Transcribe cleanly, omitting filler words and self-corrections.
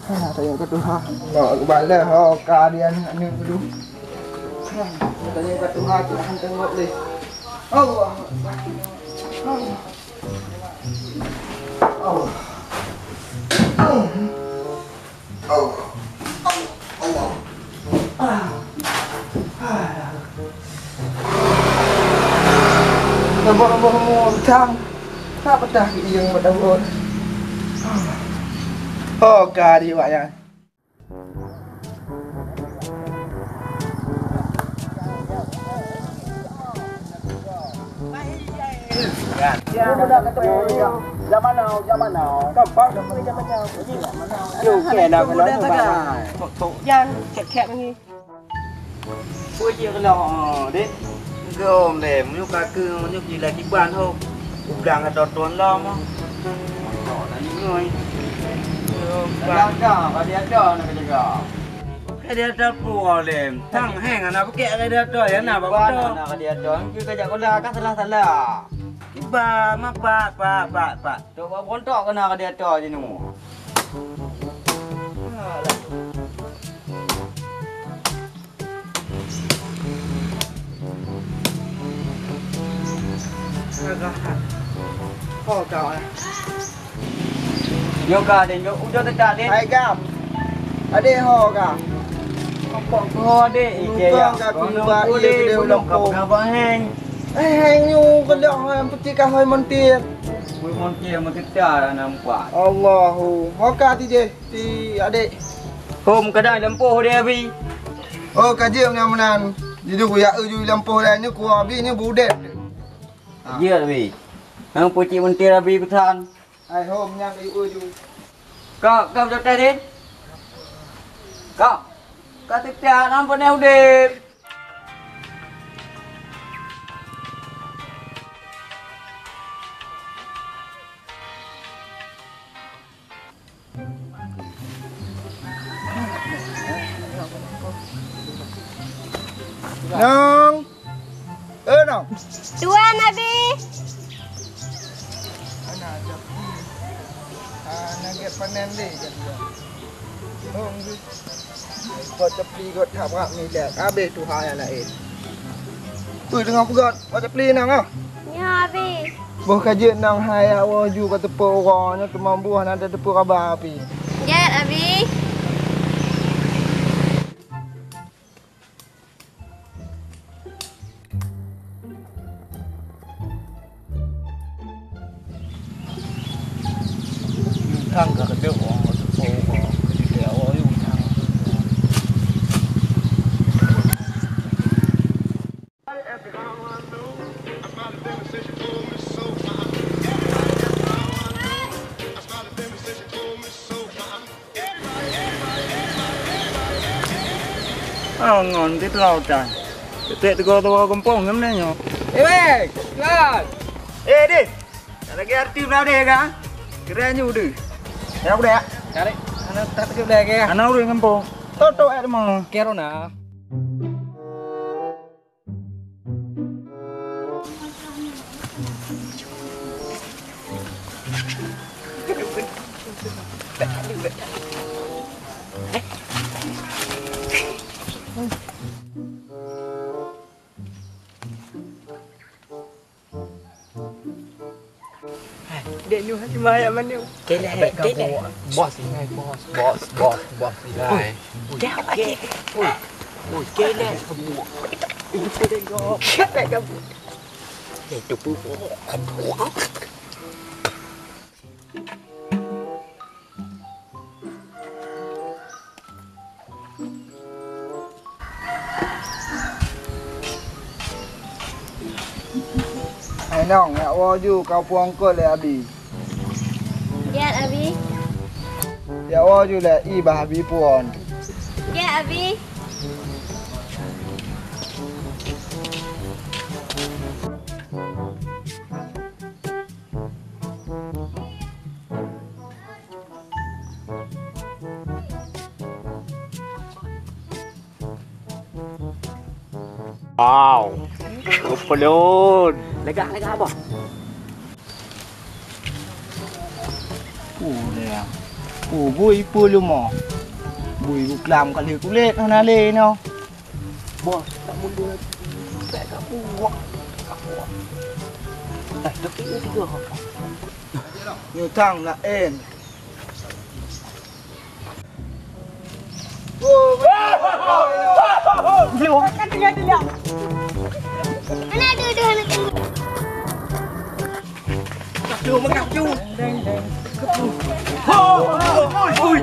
Tanya kat Tuhan. Nak balas keadaan ni dulu. Tanya kat Tuhan, Tuhan tengok ni. Allah. Allah. Allah. Allah. Abang cang. Tak betah yang berdaun. Oh, kari wak ya. Zaman nào gampang zaman nào nhiều kẻ nào nói như vậy thuộc gian khẹt như bữa chiều cái lò đấy gồm để nhúc cá cừ nhúc gì là cái bàn không đang là đọt tuấn lo mà đó là những người đang đỏ và đĩa đỏ này cái đỏ cái đĩa đỏ bùa để thằng hèn là nó kẹt cái đĩa đỏ thế nào mà có cái đĩa đỏ chứ cái giờ có là các thật là ba mak ba coba bontok kena ke dia tu je nu Kau kau ya. Yoga dan yo udah tak deh. Hai gam. Ade ho ka. Kompok ho deh. Iya ka tiba iya dia lompong. Apa hang? Hang nyu kelak hang peti ka hoi montir. Hoi montir kita nampak. Allahu. Ho ka ti je ti adik. Hom kedai lempoh dia bi. Oh kajian yang menan. Jadi ku ya uju lempoh lain ni ku abi ni budet. Ya bi. Hang puci montir abi pesan. Hai hom yang uju. Kau cho tay đi. Kau tiếp theo năm bên eo đi. Nong. Nong. Tuan Nabi. Nugget panen ni kan. Oh, kau cepli kau tak buat ni dah. Habis tu hal yang lain. Tu dengan pegat, kau cepli nang ah. Ya Abi. Boh kajian nang hai awak ju kata tepu orangnya kemampuan ada tepu kabar api. Ya Abi. Thằng cả cái chỗ ngon cái rau trời tệ tụi tôi kompong lắm đấy nhở ê lan ê đi ada cái tim nào đây cả kira nyu đi Ya udah. cari anak tak ke lagi anak udah kompong toto ada mau kero na Dia nu hati maya mana? Kelek. Bos ini bos ini. Kelek. Ui, kelek. Itu dia go. Kelek kamu. Itu pun. Hai nong, ya awak ju kau puang kau le abi. Ya Abi. Ya awak ju le i bah abi puan. Ya Abi. Wow. Upload. Lega apa? Nè. bui lu mò bui bục làm còn liều cũng lên nó lê nó Bos, tak mundur. Tak kat buak. Dekat ni tiga. nhiều thằng là ên Belum kan tinggal dia. Anak duduk anak tunggu. Belum makan cu. Ui.